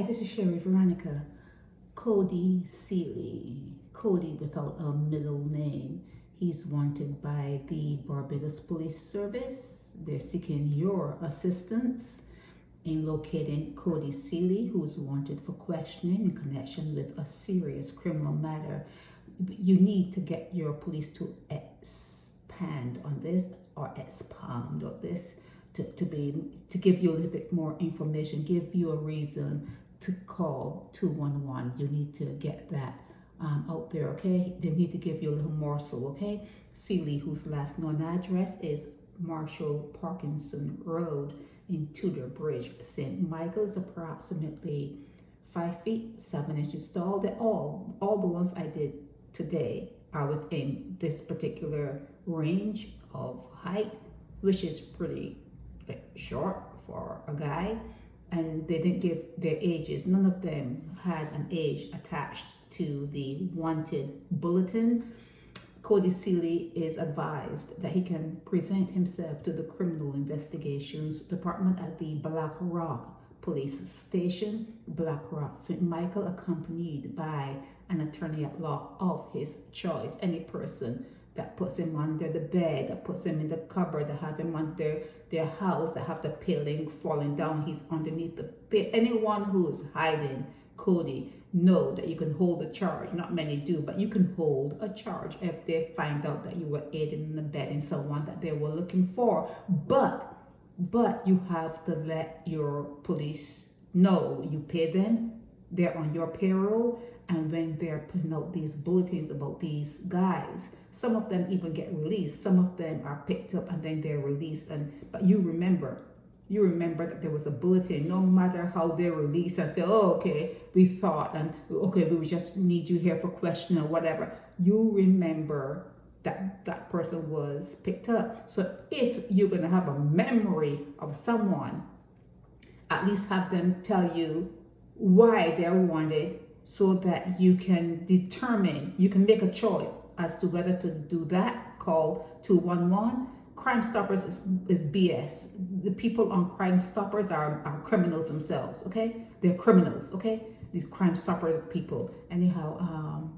this is Sherry Veronica. Cody Seeley, Cody without a middle name. He's wanted by the Barbados Police Service. They're seeking your assistance in locating Cody Seeley, who's wanted for questioning in connection with a serious criminal matter. You need to get your police to expand on this or expound on this to give you a little bit more information, give you a reason to call 211. You need to get that out there, okay? They need to give you a little morsel, okay? Seeley, whose last known address is Marshall Parkinson Road in Tudor Bridge, St. Michael, is approximately 5 feet 7 inches tall. They're all the ones I did today are within this particular range of height, which is pretty short for a guy. And they didn't give their ages. None of them had an age attached to the wanted bulletin. Cody Seeley is advised that he can present himself to the Criminal Investigations Department at the Black Rock Police Station, Black Rock, St. Michael, accompanied by an attorney at law of his choice. Any person that puts him under the bed, that puts him in the cupboard, that have him under their house, that have the paling falling down, he's underneath the bed. Anyone who is hiding Cody, know that you can hold a charge. Not many do, but you can hold a charge if they find out that you were aiding and abetting someone that they were looking for. But you have to let your police know. You pay them, they're on your payroll, and when they're putting out these bulletins about these guys, some of them even get released. Some of them are picked up and then they're released. But you remember that there was a bulletin. No matter how they're released and say, oh, okay, we thought, and okay, we just need you here for questioning or whatever. You remember that person was picked up. So if you're going to have a memory of someone, at least have them tell you why they're wanted, so that you can determine, you can make a choice as to whether to do that, call 211. Crime Stoppers is BS. The people on Crime Stoppers are criminals themselves, okay? They're criminals, okay? These Crime Stoppers people. Anyhow,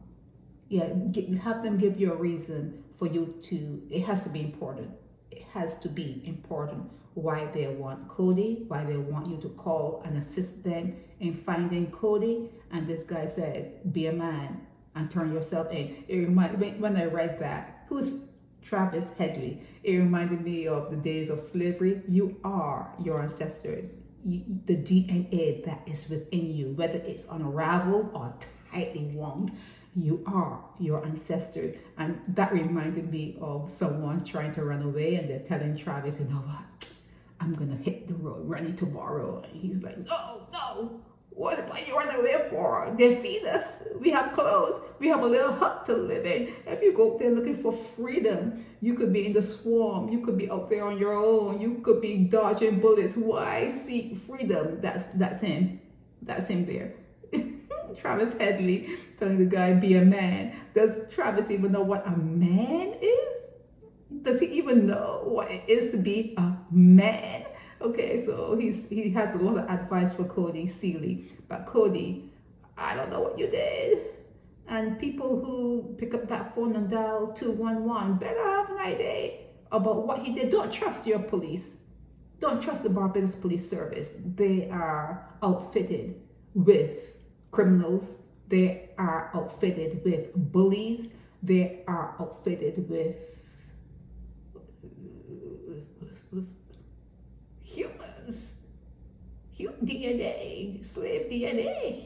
have them give you a reason for you to, it has to be important. It has to be important why they want Cody, why they want you to call and assist them in finding Cody. And this guy said, be a man and turn yourself in. It reminded me, when I read that, who's Travis Headley? It reminded me of the days of slavery. You are your ancestors. The DNA that is within you, whether it's unraveled or tightly wound, you are your ancestors. And that reminded me of someone trying to run away, and they're telling Travis, you know what, I'm gonna hit the road running tomorrow. And he's like, no, what are you running away for? They feed us, we have clothes, we have a little hut to live in. If you go there looking for freedom, you could be in the swarm, you could be out there on your own, you could be dodging bullets. Why seek freedom? That's him there. Travis Headley telling the guy, be a man. Does Travis even know what a man is? Does he even know what it is to be a man? Okay, so he has a lot of advice for Cody Seeley. But Cody, I don't know what you did. And people who pick up that phone and dial 211 better have an idea about what he did. Don't trust your police. Don't trust the Barbados Police Service. They are outfitted with criminals. They are outfitted with bullies. They are outfitted with humans, DNA, slave DNA.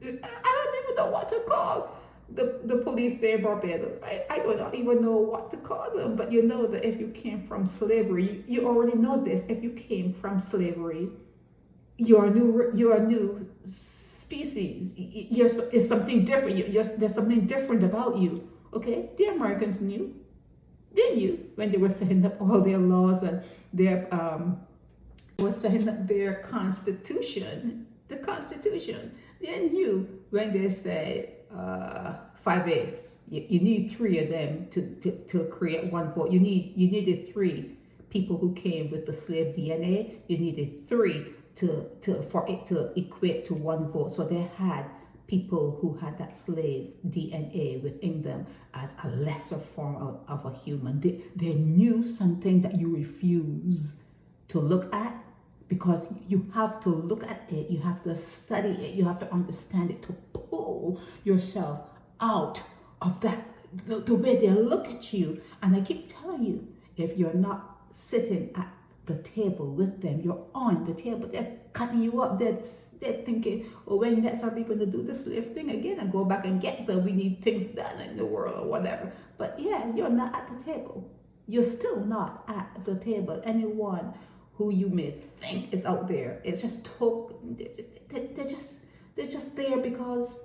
I don't even know what to call the police there in Barbados. I don't even know what to call them. But you know that if you came from slavery, you already know this. If you came from slavery, you're a new species. It's something different. There's something different about you. Okay, the Americans knew. They knew when they were setting up all their laws and their were setting up their constitution. The Constitution. They knew when they said 5/8. You need 3 of them to create one vote. You needed 3 people who came with the slave DNA. You needed 3 for it to equate to one vote. So they had people who had that slave DNA within them as a lesser form of a human. They knew something that you refuse to look at, because you have to look at it, you have to study it, you have to understand it to pull yourself out of that, the way they look at you. And I keep telling you, if you're not sitting at the table with them, you're on the table, they're cutting you up, they're thinking, oh, when next are we going to do the slave thing again and go back and get we need things done in the world or whatever. But yeah, you're not at the table. You're still not at the table. Anyone who you may think is out there, it's just they're just there because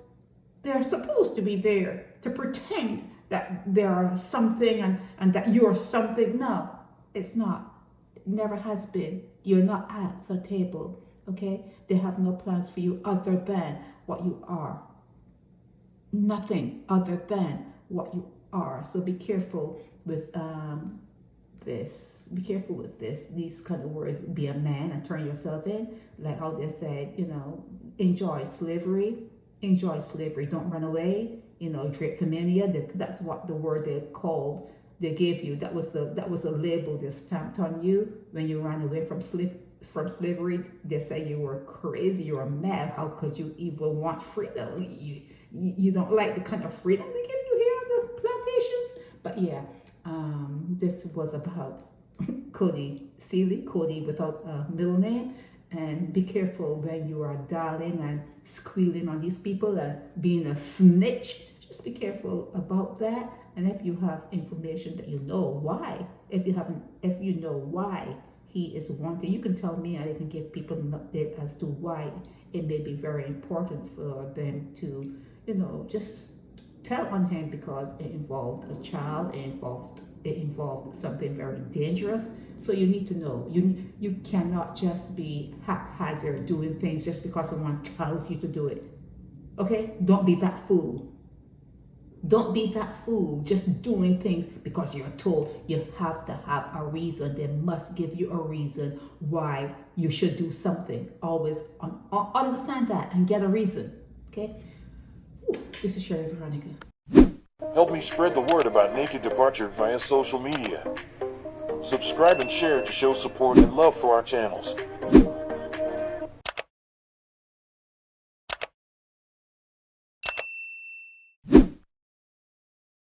they're supposed to be there to pretend that they're something and that you're something. No, it's not. It never has been. You're not at the table, okay? They have no plans for you other than what you are. Nothing other than what you are. So be careful with this. Be careful with these kind of words. Be a man and turn yourself in. Like how they said, enjoy slavery. Enjoy slavery. Don't run away. Drapetomania. That's what the word they gave you. That was a label they stamped on you when you ran away from slavery. They say you were crazy, you were mad. How could you even want freedom? You don't like the kind of freedom they give you here on the plantations. But yeah, this was about Cody Seeley, Cody without a middle name. And be careful when you are dialing and squealing on these people and being a snitch. Just be careful about that. And if you have information that you know why, if you know why he is wanted, you can tell me, and I can give people an update as to why it may be very important for them to, just tell on him, because it involved a child, it involved something very dangerous. So you need to know. You cannot just be haphazard doing things just because someone tells you to do it. Okay? Don't be that fool. Don't be that fool just doing things because you're told. You have to have a reason. They must give you a reason why you should do something. Always understand that and get a reason. Okay? Ooh, this is Sherry Veronica. Help me spread the word about Naked Departure via social media. Subscribe and share to show support and love for our channels.